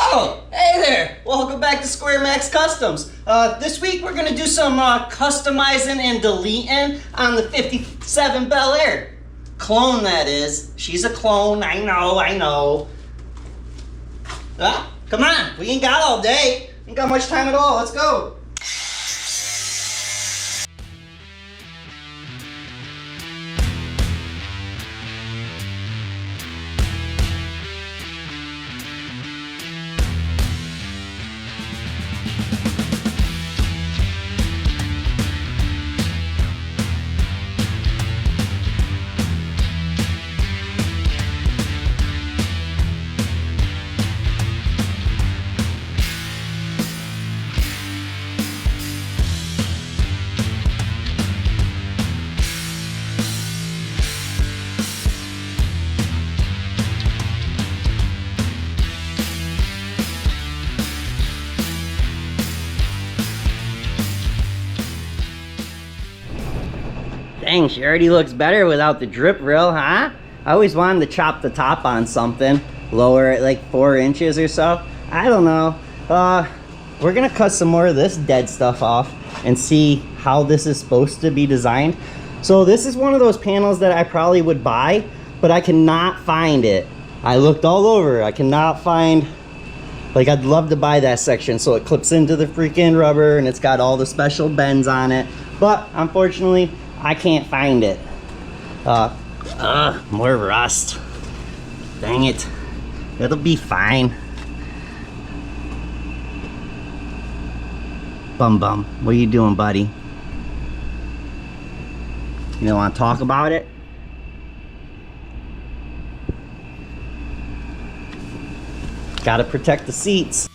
Oh, hey there! Welcome back to SquareMax Customs. This week we're gonna do some customizing and deleting on the 57 Bel Air. Clone, that is. She's a clone, I know. Come on, we ain't got all day. Ain't got much time at all, let's go. Dang, she already looks better without the drip rail, huh? I always wanted to chop the top on something, lower it like 4 inches or so. I don't know. We're gonna cut some more of this dead stuff off and see how this is supposed to be designed. So this is one of those panels that I probably would buy, but I cannot find it. I looked all over, I cannot find, like I'd love to buy that section so it clips into the freaking rubber and it's got all the special bends on it, but unfortunately, I can't find it. More rust. Dang it. It'll be fine. Bum, what are you doing, buddy? You don't want to talk about it? Gotta protect the seats.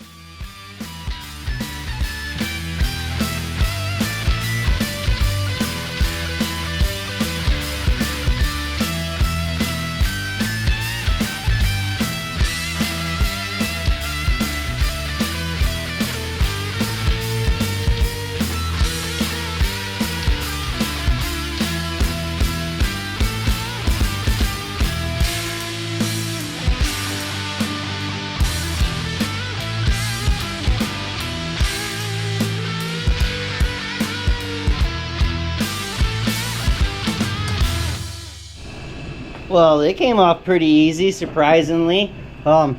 Well, they came off pretty easy, surprisingly. Well,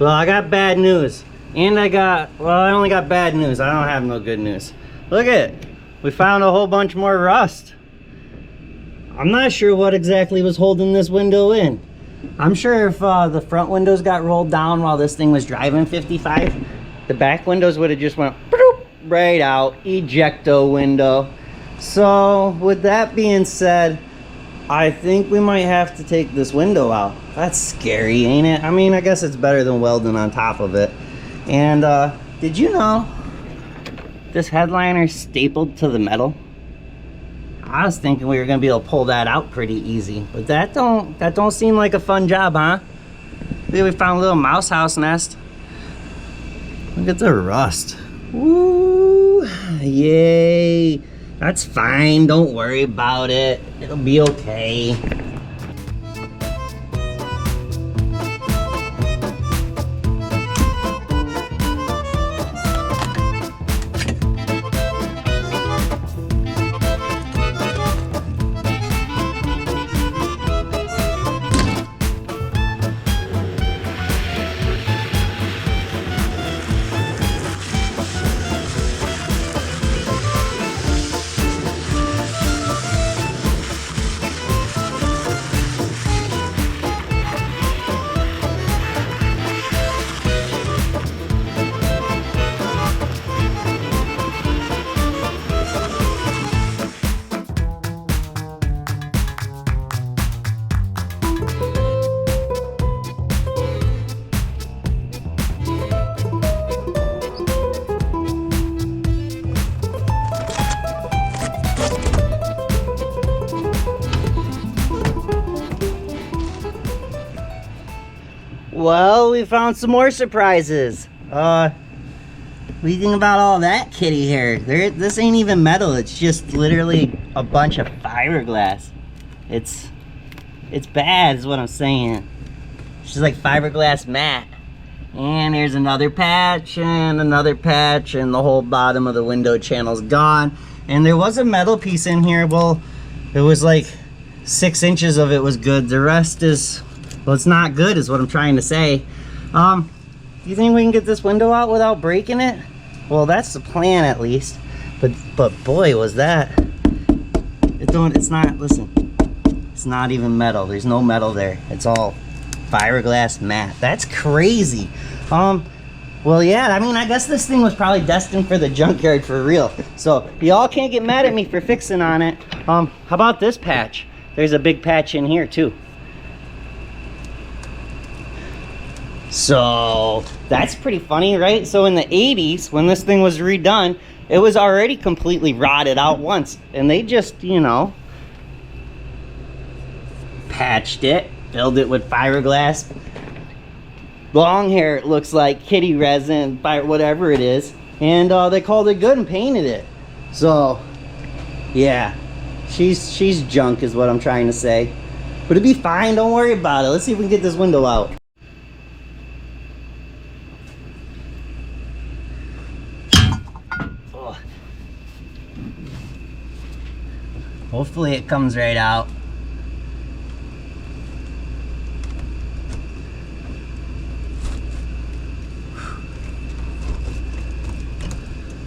I got bad news. And I only got bad news. I don't have no good news. Look at it. We found a whole bunch more rust. I'm not sure what exactly was holding this window in. I'm sure if the front windows got rolled down while this thing was driving 55, the back windows would have just went right out. Ejecto window. So, with that being said, I think we might have to take this window out. That's scary, ain't it? I mean, I guess it's better than welding on top of it. And did you know this headliner's stapled to the metal? I was thinking we were gonna be able to pull that out pretty easy, but that don't seem like a fun job, huh? Maybe we found a little mouse house nest. Look at the rust. Woo! Yay! That's fine, don't worry about it. It'll be okay. Well, we found some more surprises. What do you think about all that kitty hair? This ain't even metal, it's just literally a bunch of fiberglass. It's bad is what I'm saying. It's just like fiberglass matte. And there's another patch and another patch, and the whole bottom of the window channel's gone. And there was a metal piece in here. Well, it was like 6 inches of it was good. The rest is, well, it's not good is what I'm trying to say. Do you think we can get this window out without breaking it? Well, that's the plan at least. But boy, was that. It's not, listen, it's not even metal. There's no metal there. It's all fiberglass matte. That's crazy. Well, yeah, I mean, I guess this thing was probably destined for the junkyard for real. So y'all can't get mad at me for fixing on it. How about this patch? There's a big patch in here too. So that's pretty funny, right? So in the 80s, when this thing was redone, it was already completely rotted out once. And they just, you know, patched it, filled it with fiberglass. Long hair, it looks like, kitty resin, whatever it is. And they called it good and painted it. So, yeah, she's junk is what I'm trying to say. But it'll be fine, don't worry about it. Let's see if we can get this window out. Oh. Hopefully it comes right out.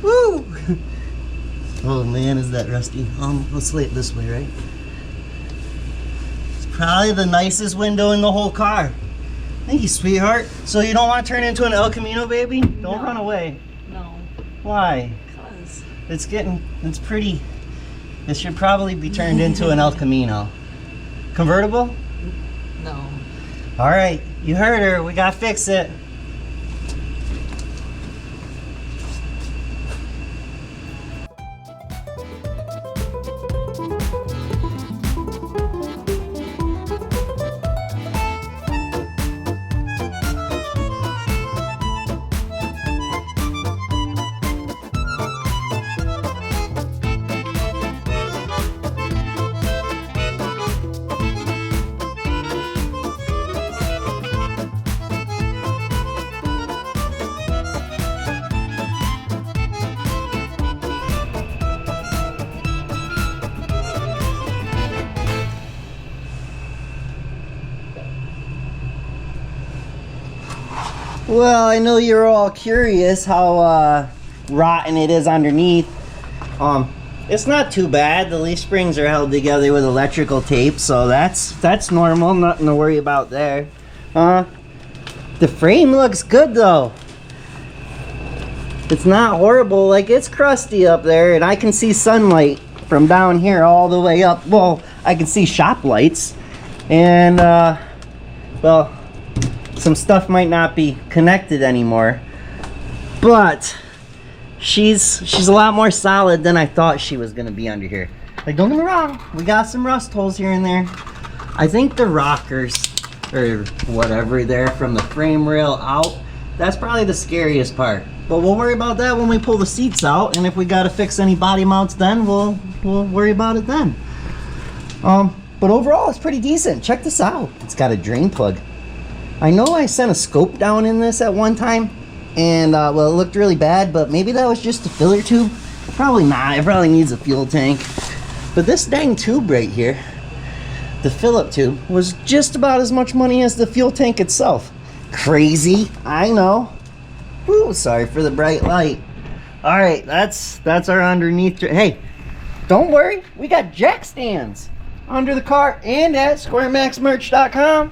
Woo! Oh man, is that rusty. Let's lay it this way, right? It's probably the nicest window in the whole car. Thank you, sweetheart. So you don't want to turn it into an El Camino, baby? Don't run away. No. Why? Because it's pretty. It should probably be turned into an El Camino. Convertible? No. All right, you heard her. We gotta fix it. Well, I know you're all curious how rotten it is underneath. It's not too bad. The leaf springs are held together with electrical tape, so that's normal. Nothing to worry about there. The frame looks good though. It's not horrible. Like, it's crusty up there, and I can see sunlight from down here all the way up. Well, I can see shop lights, and well, some stuff might not be connected anymore, but she's a lot more solid than I thought she was gonna be under here. Like, don't get me wrong, we got some rust holes here and there. I think the rockers or whatever there from the frame rail out, that's probably the scariest part. But we'll worry about that when we pull the seats out, and if we gotta fix any body mounts then, we'll worry about it then. But overall, it's pretty decent. Check this out. It's got a drain plug. I know I sent a scope down in this at one time, and well, it looked really bad, but maybe that was just a filler tube. Probably not. It probably needs a fuel tank. But this dang tube right here, the fill-up tube, was just about as much money as the fuel tank itself. Crazy, I know. Woo, sorry for the bright light. All right, that's our underneath. Hey, don't worry, we got jack stands under the car and at SquareMaxMerch.com.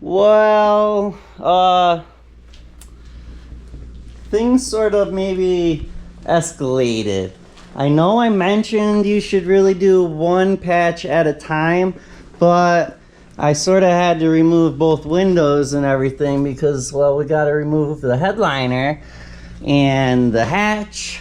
Well, things sort of maybe escalated. I know I mentioned you should really do one patch at a time, but I sort of had to remove both windows and everything because, well, we got to remove the headliner and the hatch,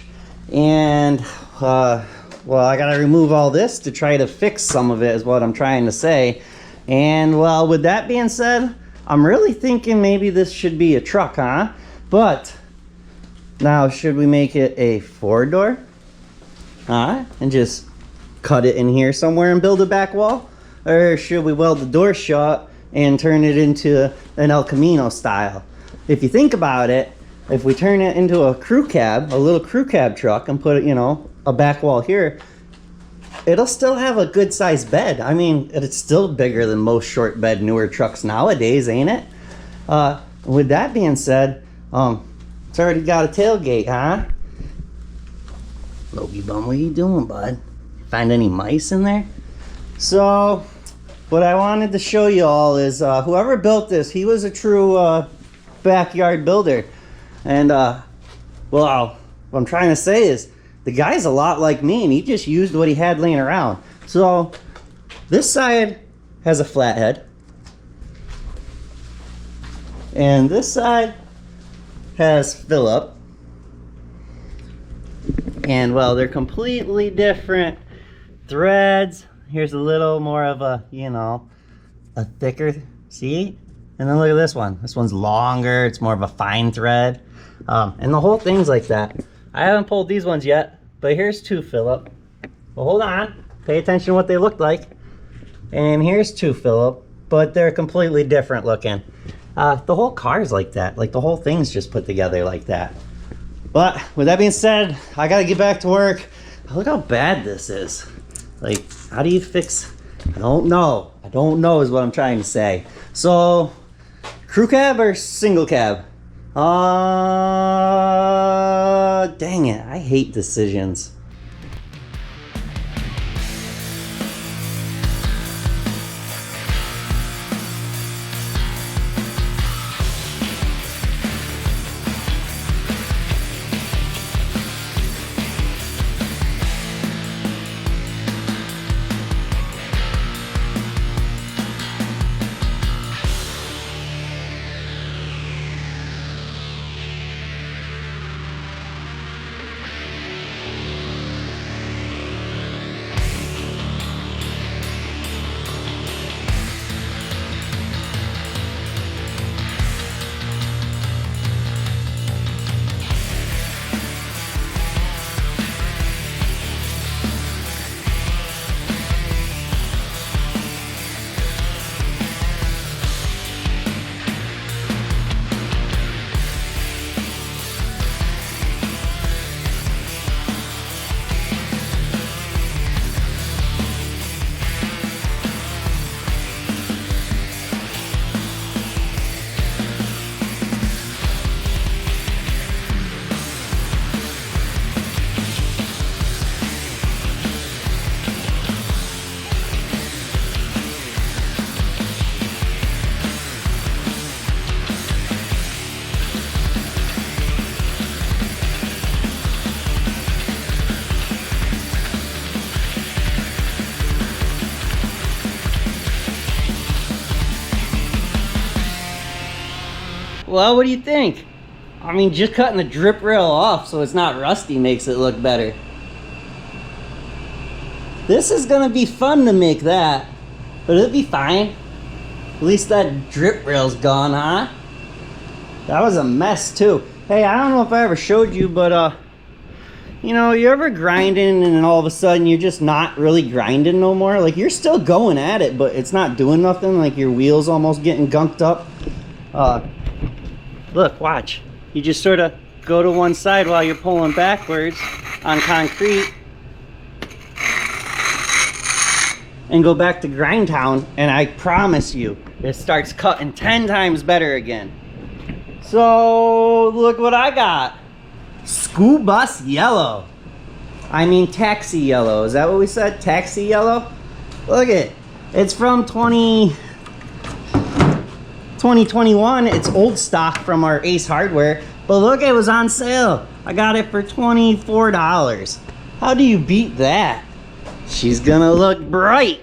and well, I got to remove all this to try to fix some of it is what I'm trying to say. And well, with that being said, I'm really thinking maybe this should be a truck, huh? But now, should we make it a 4-door? And just cut it in here somewhere and build a back wall? Or should we weld the door shut and turn it into an El Camino style? If you think about it, if we turn it into a crew cab, a little crew cab truck, and put it, you know, a back wall here, it'll still have a good sized bed. I mean, it's still bigger than most short bed newer trucks nowadays, ain't it? With that being said, it's already got a tailgate, huh? Logie Bum, what are you doing, bud? Find any mice in there? So, what I wanted to show you all is whoever built this, he was a true backyard builder. And, well, what I'm trying to say is, the guy's a lot like me, and he just used what he had laying around. So, this side has a flathead. And this side has Phillip. And, well, they're completely different threads. Here's a little more of a, you know, a thicker, see? And then look at this one. This one's longer. It's more of a fine thread. And the whole thing's like that. I haven't pulled these ones yet, but here's two, Phillip. Well, hold on. Pay attention to what they look like. And here's two, Phillip, but they're completely different looking. The whole car's like that. Like, the whole thing's just put together like that. But with that being said, I gotta get back to work. Look how bad this is. Like, how do you fix? I don't know. I don't know is what I'm trying to say. So, crew cab or single cab? Dang it. I hate decisions. Well, what do you think? I mean, just cutting the drip rail off so it's not rusty makes it look better. This is gonna be fun to make that, but it'll be fine. At least that drip rail's gone, huh? That was a mess too. Hey, I don't know if I ever showed you, but you know, you ever grinding and then all of a sudden you're just not really grinding no more? Like, you're still going at it, but it's not doing nothing, like your wheel's almost getting gunked up. Look, watch. You just sort of go to one side while you're pulling backwards on concrete and go back to grind town, and I promise you, it starts cutting 10 times better again. So, look what I got. School bus yellow. I mean taxi yellow. Is that what we said? Taxi yellow? Look at it. It's from 2021. It's old stock from our Ace Hardware, But look, it was on sale. I got it for $24. How do you beat that? She's gonna look bright.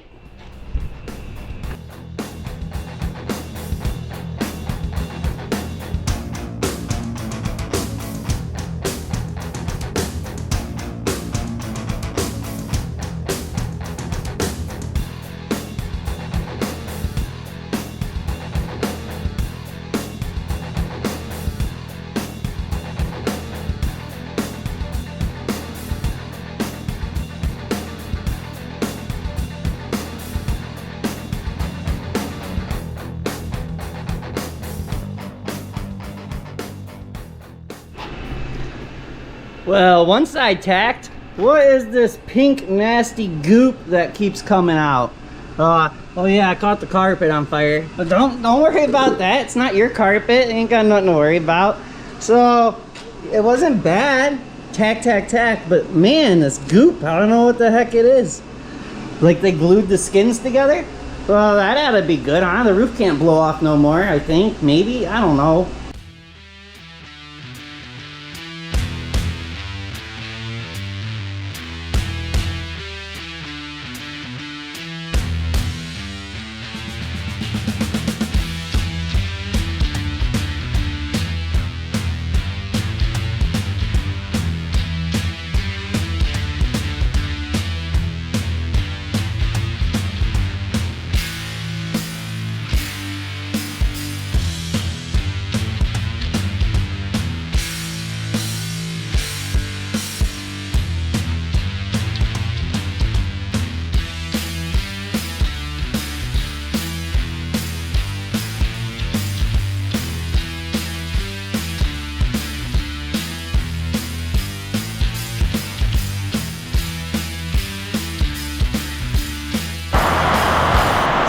Well, one side tacked. What is this pink nasty goop that keeps coming out? Oh yeah, I caught the carpet on fire. But don't worry about that. It's not your carpet. Ain't got nothing to worry about. So it wasn't bad. Tack. But man, this goop, I don't know what the heck it is. Like they glued the skins together? Well, that ought to be good, huh? The roof can't blow off no more, I think. Maybe, I don't know.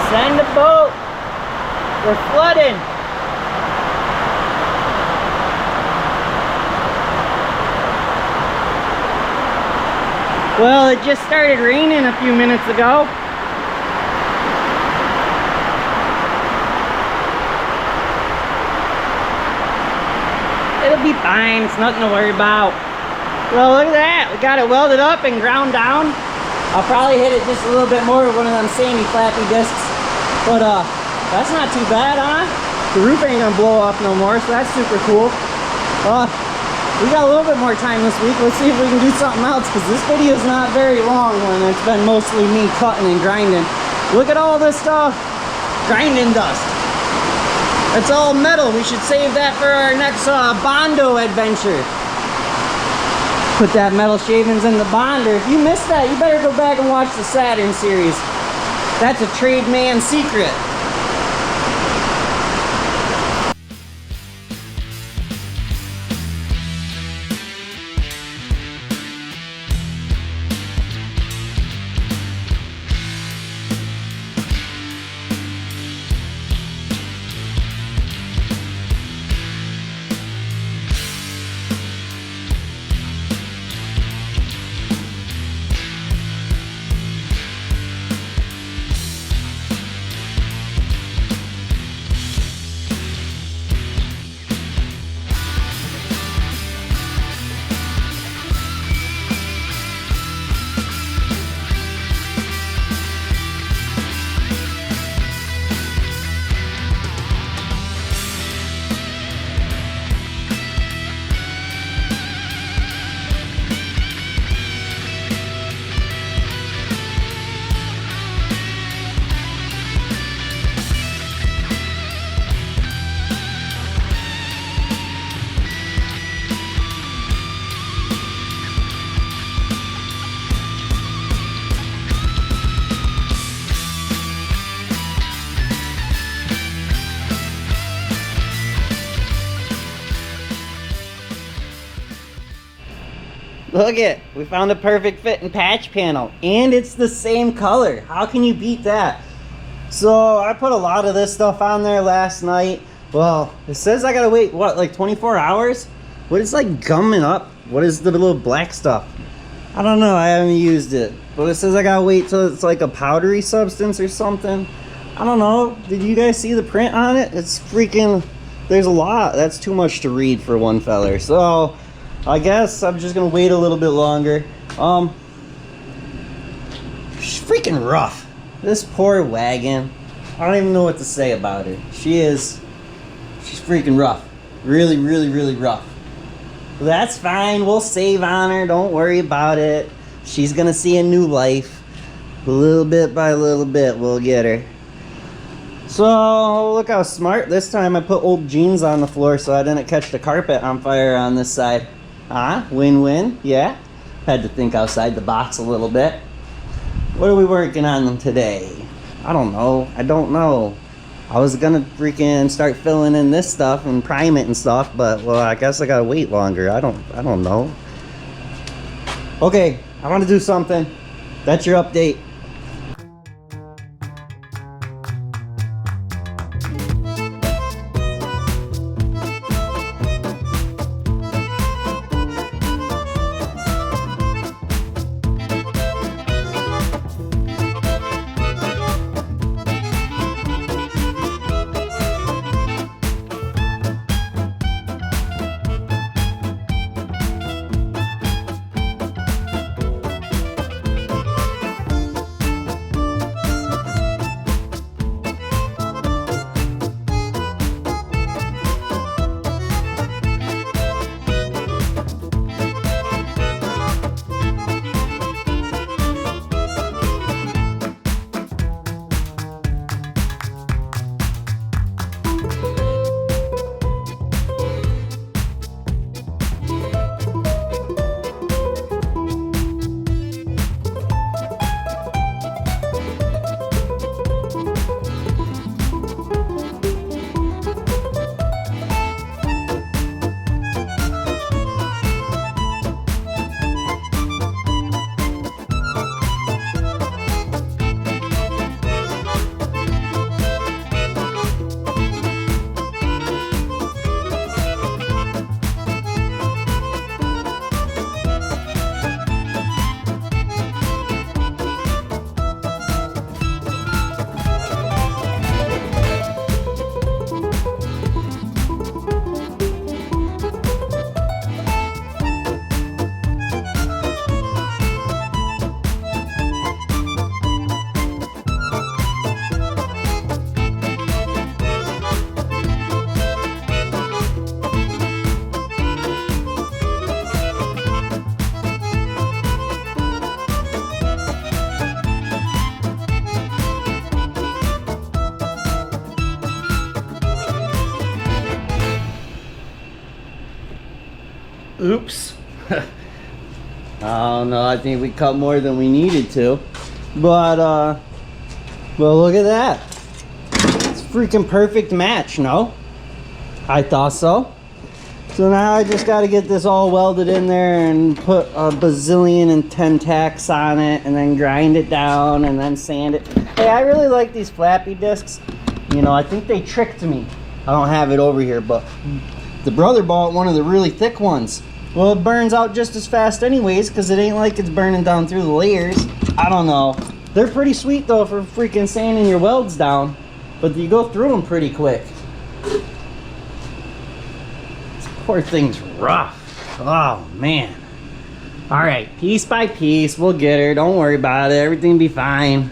Send the boat. We're flooding. Well, it just started raining a few minutes ago. It'll be fine. It's nothing to worry about. Well, look at that. We got it welded up and ground down. I'll probably hit it just a little bit more with one of them sandy flappy discs. But that's not too bad, huh? The roof ain't gonna blow off no more, so that's super cool. We got a little bit more time this week. Let's see if we can do something else, because this video is not very long when it's been mostly me cutting and grinding. Look at all this grinding dust. It's all metal. We should save that for our next Bondo adventure. Put that metal shavings in the bonder. If you missed that, you better go back and watch the Saturn series. That's a trade man secret. Look it, we found a perfect fit and patch panel, and it's the same color. How can you beat that? So I put a lot of this stuff on there last night. Well, it says I gotta wait, what, like 24 hours? What is like gumming up? What is the little black stuff? I don't know, I haven't used it. But it says I gotta wait till it's like a powdery substance or something. I don't know, did you guys see the print on it? It's freaking there's a lot. That's too much to read for one feller. So I guess I'm just gonna wait a little bit longer. She's freaking rough. This poor wagon. I don't even know what to say about her. She's freaking rough. Really, really, really rough. That's fine. We'll save on her. Don't worry about it. She's gonna see a new life. A little bit by little bit, we'll get her. So, look how smart. This time I put old jeans on the floor so I didn't catch the carpet on fire on this side. Huh? Win-win? Yeah? Had to think outside the box a little bit. What are we working on today? I don't know. I don't know. I was gonna freaking start filling in this stuff and prime it and stuff, but well, I guess I gotta wait longer. I don't know. Okay, I want to do something. That's your update. Oops. Oh no, I think we cut more than we needed to. But well, look at that. It's a freaking perfect match, no? I thought so. So now I just got to get this all welded in there and put a bazillion and 10 tacks on it and then grind it down and then sand it. Hey, I really like these flappy discs. You know, I think they tricked me. I don't have it over here, but the brother bought one of the really thick ones. Well, it burns out just as fast anyways because it ain't like it's burning down through the layers. I don't know. They're pretty sweet though for freaking sanding your welds down, but you go through them pretty quick. This poor thing's rough. Oh man. All right, piece by piece, we'll get her. Don't worry about it. Everything will be fine.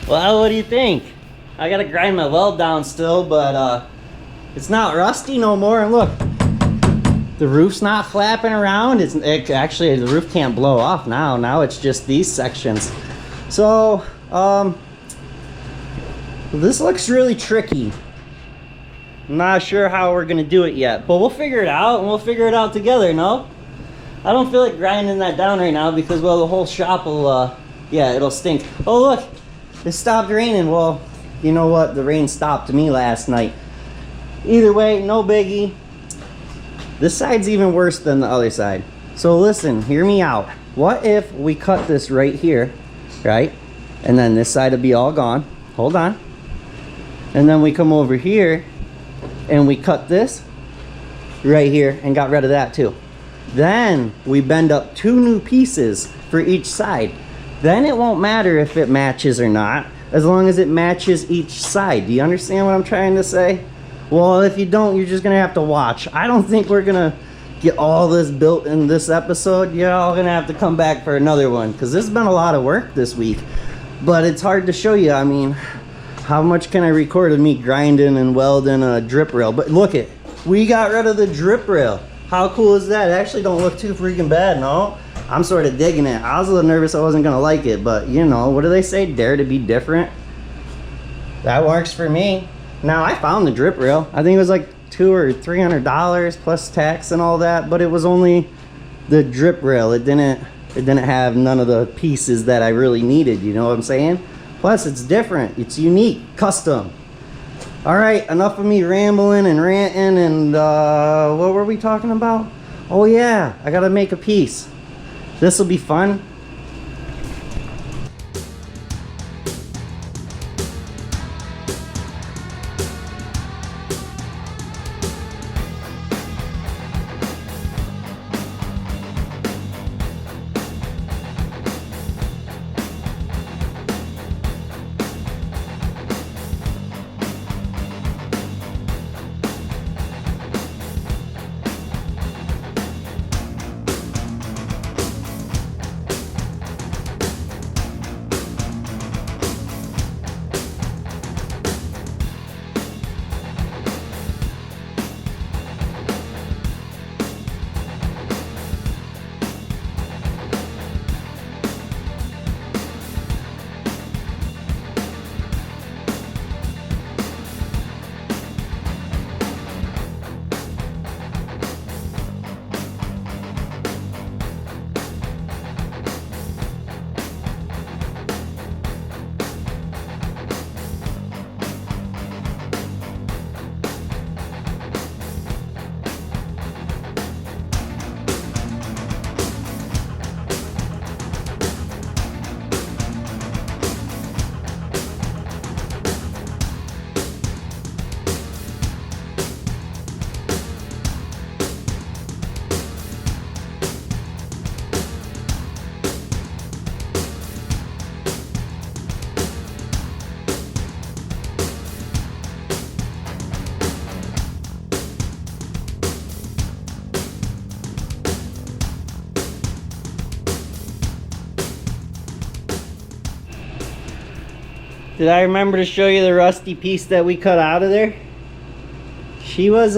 Well, what do you think? I gotta grind my weld down still, but it's not rusty no more. And look, the roof's not flapping around. Actually, the roof can't blow off now. Now it's just these sections. So, this looks really tricky. I'm not sure how we're gonna do it yet, but we'll figure it out, and we'll figure it out together, no? I don't feel like grinding that down right now because, well, the whole shop will, yeah, it'll stink. Oh, look, it stopped raining. Well, you know what? The rain stopped me last night. Either way, no biggie. This side's even worse than the other side. So listen, hear me out. What if we cut this right here, right? And then this side will be all gone. Hold on. And then we come over here and we cut this right here and got rid of that too. Then we bend up 2 new pieces for each side. Then it won't matter if it matches or not, as long as it matches each side. Do you understand what I'm trying to say? Well, if you don't, you're just gonna have to watch. I don't think we're gonna get all this built in this episode. You're all gonna have to come back for another one, because this has been a lot of work this week. But it's hard to show you. I mean, how much can I record of me grinding and welding a drip rail? But look it, we got rid of the drip rail. How cool is that? It actually don't look too freaking bad, no? I'm sort of digging it. I was a little nervous I wasn't gonna like it, but you know, what do they say? Dare to be different. That works for me. Now, I found the drip rail. I think it was like $200 or $300 plus tax and all that, but it was only the drip rail. It didn't have none of the pieces that I really needed, you know what I'm saying? Plus, it's different. It's unique, custom. All right, enough of me rambling and ranting, and what were we talking about? Oh yeah, I gotta make a piece. This will be fun. Did I remember to show you the rusty piece that we cut out of there? She was,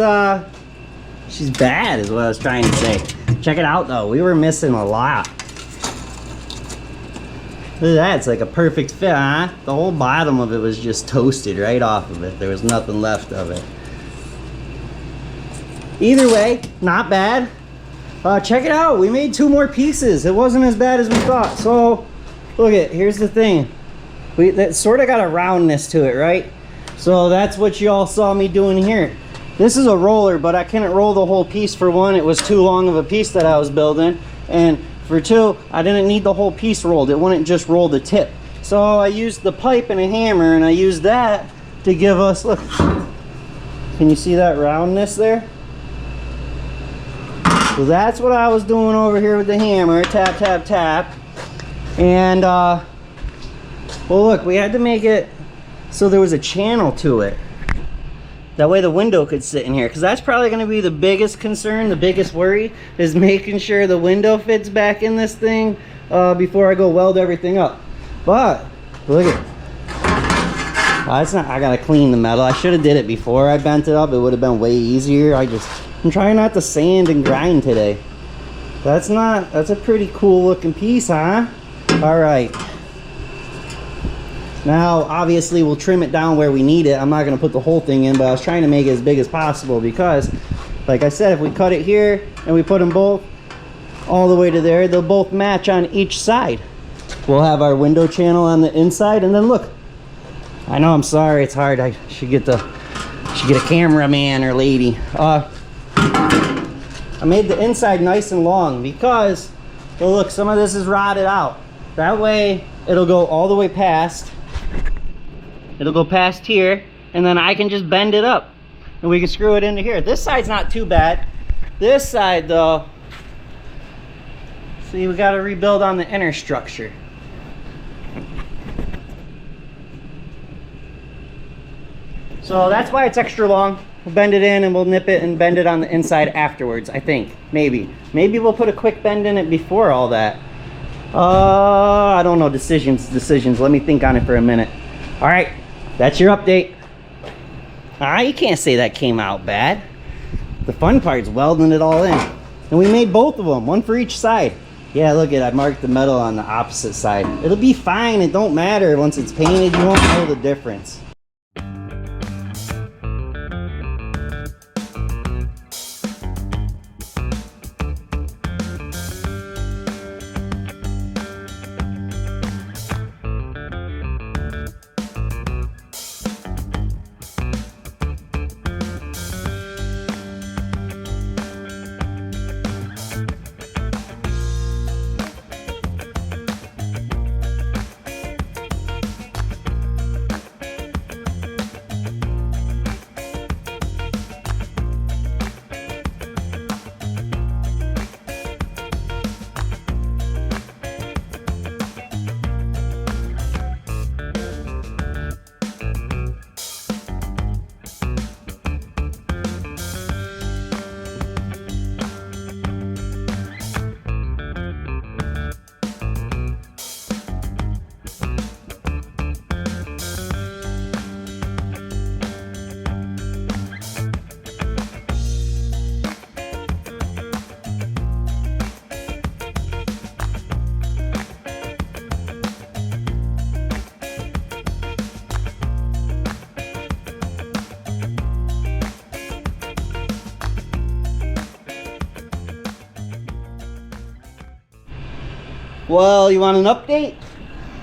she's bad is what I was trying to say. Check it out though, we were missing a lot. Look at that, it's like a perfect fit, huh? The whole bottom of it was just toasted right off of it. There was nothing left of it. Either way, not bad. Check it out, we made 2 more pieces. It wasn't as bad as we thought. So, look at, here's the thing. That sort of got a roundness to it, right? So that's what you all saw me doing here. This is a roller, but I couldn't roll the whole piece. For one, it was too long of a piece that I was building. And for 2, I didn't need the whole piece rolled. It wouldn't just roll the tip. So I used the pipe and a hammer, and I used that to give us, look. Can you see that roundness there? So that's what I was doing over here with the hammer. Tap, tap, tap. And, well, look, we had to make it so there was a channel to it. That way the window could sit in here, because that's probably going to be the biggest concern, the biggest worry, is making sure the window fits back in this thing before I go weld everything up. But, look at It's not, I gotta clean the metal. I should have did it before I bent it up. It would have been way easier. I'm trying not to sand and grind today. That's a pretty cool looking piece, huh? All right. Now, obviously, we'll trim it down where we need it. I'm not gonna put the whole thing in, but I was trying to make it as big as possible because, like I said, if we cut it here and we put them both all the way to there, they'll both match on each side. We'll have our window channel on the inside, and then look. I know, I'm sorry, it's hard. I should get a cameraman or lady. I made the inside nice and long because, well, look, some of this is rotted out. That way, it'll go all the way past. It'll go past here, and then I can just bend it up, and we can screw it into here. This side's not too bad. This side, though, see, we got to rebuild on the inner structure. So that's why it's extra long. We'll bend it in and we'll nip it and bend it on the inside afterwards, I think. Maybe we'll put a quick bend in it before all that. I don't know. Decisions. Let me think on it for a minute. All right, that's your update. You can't say that came out bad. The fun part's welding it all in. And we made both of them, one for each side. Yeah, look at, I marked the metal on the opposite side. It'll be fine. It don't matter. Once it's painted, you won't know the difference. Well, you want an update?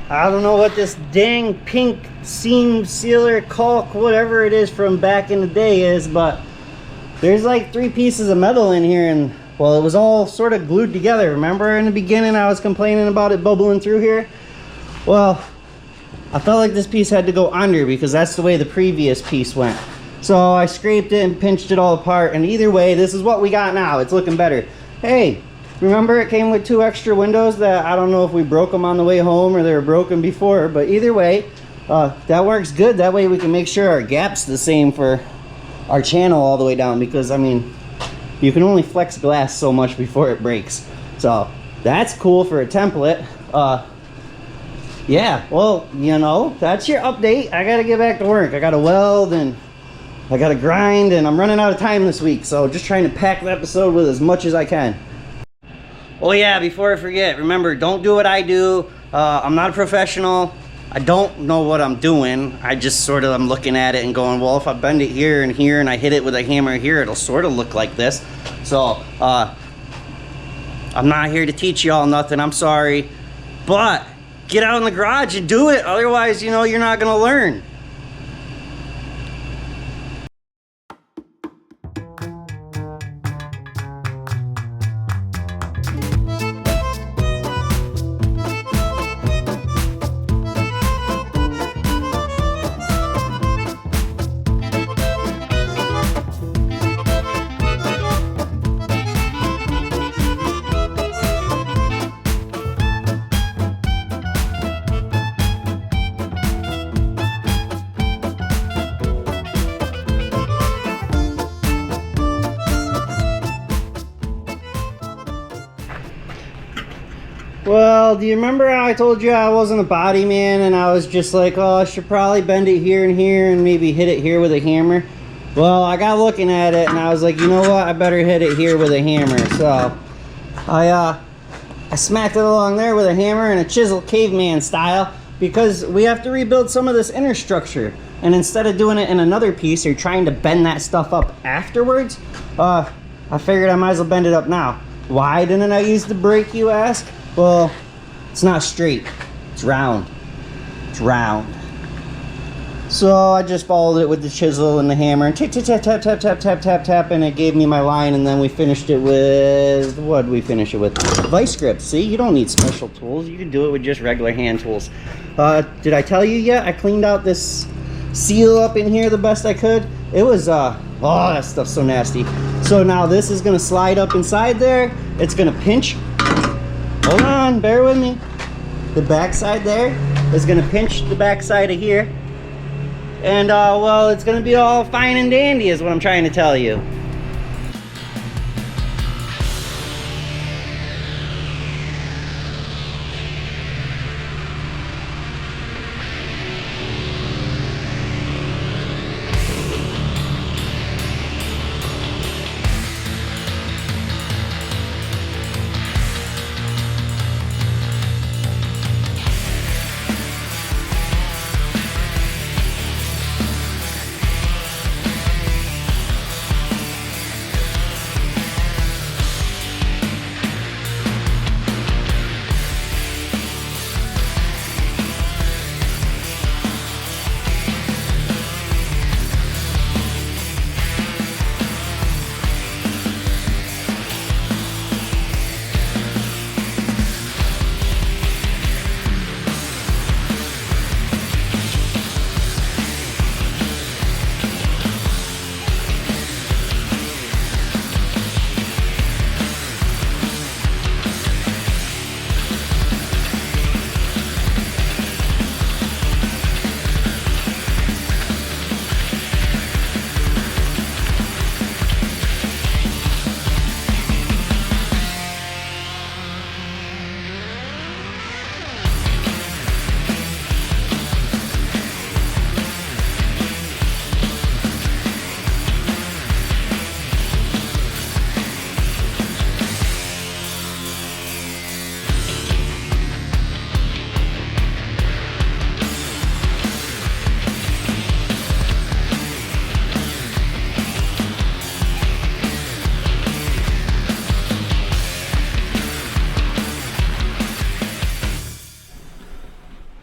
I don't know what this dang pink seam sealer, caulk, whatever it is from back in the day is, but there's like 3 pieces of metal in here, and well, it was all sort of glued together. Remember in the beginning I was complaining about it bubbling through here? Well, I felt like this piece had to go under because that's the way the previous piece went. So I scraped it and pinched it all apart, and either way, this is what we got now. It's looking better. Hey, remember it came with 2 extra windows that I don't know if we broke them on the way home or they were broken before, but either way, that works good. That way we can make sure our gap's the same for our channel all the way down, because I mean, you can only flex glass so much before it breaks. So that's cool for a template. Yeah, well, you know, that's your update. I gotta get back to work. I gotta weld and I gotta grind, and I'm running out of time this week, so just trying to pack the episode with as much as I can. Oh yeah, before I forget, remember, don't do what I do. I'm not a professional. I don't know what I'm doing. I just sort of, I'm looking at it and going, well, if I bend it here and I hit it with a hammer here, it'll sort of look like this. So, I'm not here to teach y'all nothing, I'm sorry. But, get out in the garage and do it. Otherwise, you know, you're not gonna learn. Well, do you remember how I told you I wasn't a body man and I was just like, oh, I should probably bend it here and here and maybe hit it here with a hammer? Well, I got looking at it and I was like, you know what? I better hit it here with a hammer. So I smacked it along there with a hammer and a chisel, caveman style, because we have to rebuild some of this inner structure. And instead of doing it in another piece or trying to bend that stuff up afterwards, I figured I might as well bend it up now. Why didn't I use the brake, you ask? Well, it's not straight. It's round. It's round. So I just followed it with the chisel and the hammer and tap, tap, tap, tap, tap, tap, tap, tap, tap, and it gave me my line, and then we finished it with, what did we finish it with? Vice grips. See, you don't need special tools. You can do it with just regular hand tools. Did I tell you yet? I cleaned out this seal up in here the best I could. It was, oh, that stuff's so nasty. So now this is gonna slide up inside there. It's gonna pinch. Hold on, bear with me. The back side there is gonna pinch the back side of here. And, well, it's gonna be all fine and dandy is what I'm trying to tell you.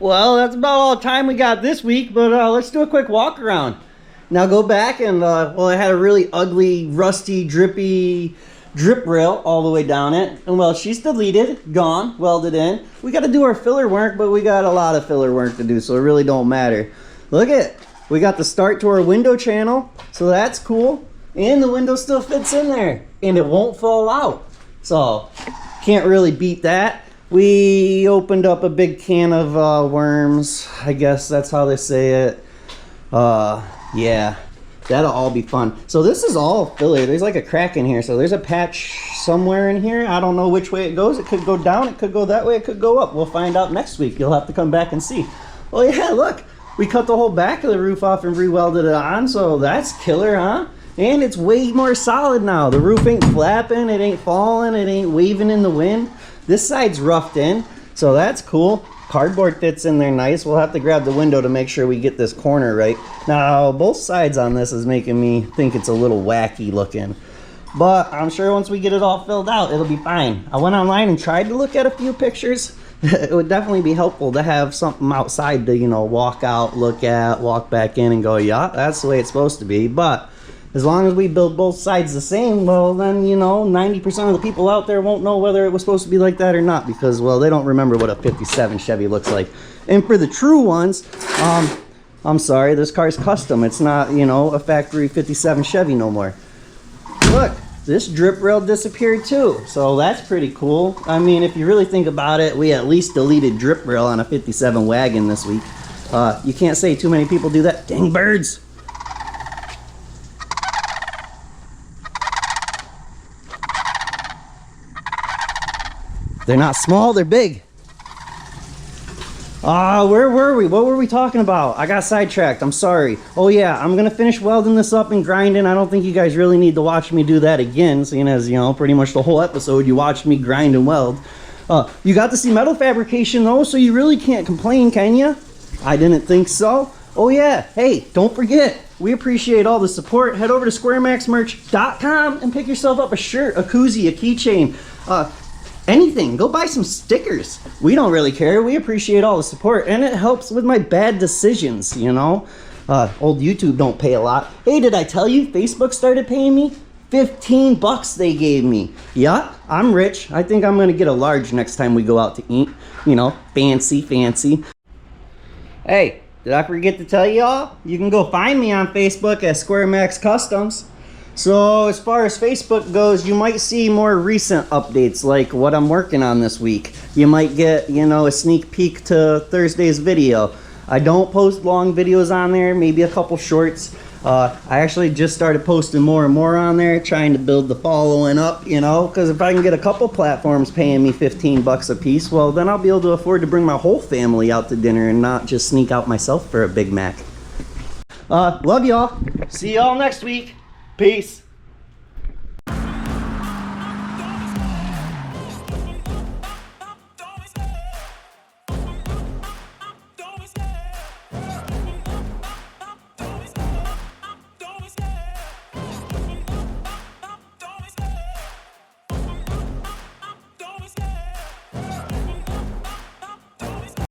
Well, that's about all the time we got this week, but let's do a quick walk around. Now go back and, well, I had a really ugly, rusty, drippy drip rail all the way down it. And, well, she's deleted, gone, welded in. We got to do our filler work, but we got a lot of filler work to do, so it really don't matter. Look at, we got the start to our window channel, so that's cool. And the window still fits in there, and it won't fall out. So, can't really beat that. We opened up a big can of worms. I guess that's how they say it. Yeah, that'll all be fun. So this is all filler. There's like a crack in here. So there's a patch somewhere in here. I don't know which way it goes. It could go down. It could go that way. It could go up. We'll find out next week. You'll have to come back and see. Oh yeah, look. We cut the whole back of the roof off and re-welded it on. So that's killer, huh? And it's way more solid now. The roof ain't flapping. It ain't falling. It ain't waving in the wind. This side's roughed in, so that's cool. Cardboard fits in there nice. We'll have to grab the window to make sure we get this corner right. Now, both sides on this is making me think it's a little wacky looking. But I'm sure once we get it all filled out, it'll be fine. I went online and tried to look at a few pictures. It would definitely be helpful to have something outside to, you know, walk out, look at, walk back in and go, yeah, that's the way it's supposed to be. But as long as we build both sides the same, well then, you know, 90% of the people out there won't know whether it was supposed to be like that or not, because, well, they don't remember what a 57 Chevy looks like. And for the true ones, I'm sorry, this car's custom. It's not, you know, a factory 57 Chevy no more. Look, this drip rail disappeared too, so that's pretty cool. I mean, if you really think about it, we at least deleted drip rail on a 57 wagon this week. You can't say too many people do that. Dang birds! They're not small, they're big. Where were we? What were we talking about? I got sidetracked, I'm sorry. Oh yeah, I'm gonna finish welding this up and grinding. I don't think you guys really need to watch me do that again, seeing as, you know, pretty much the whole episode you watched me grind and weld. You got to see metal fabrication though, so you really can't complain, can you? I didn't think so. Oh yeah, hey, don't forget, we appreciate all the support. Head over to SquareMaxMerch.com and pick yourself up a shirt, a koozie, a keychain, anything. Go buy some stickers. We don't really care. We appreciate all the support, and it helps with my bad decisions, you know. Old YouTube don't pay a lot. Hey, did I tell you Facebook started paying me? 15 bucks they gave me. Yeah, I'm rich. I think I'm gonna get a large next time we go out to eat. You know, fancy. Hey, did I forget to tell y'all? You can go find me on Facebook at SquareMax Customs. So as far as Facebook goes, you might see more recent updates like what I'm working on this week. You might get, you know, a sneak peek to Thursday's video. I don't post long videos on there, maybe a couple shorts. I actually just started posting more and more on there, trying to build the following up, you know, because if I can get a couple platforms paying me 15 bucks a piece, well, then I'll be able to afford to bring my whole family out to dinner and not just sneak out myself for a Big Mac. Love y'all. See y'all next week. Peace.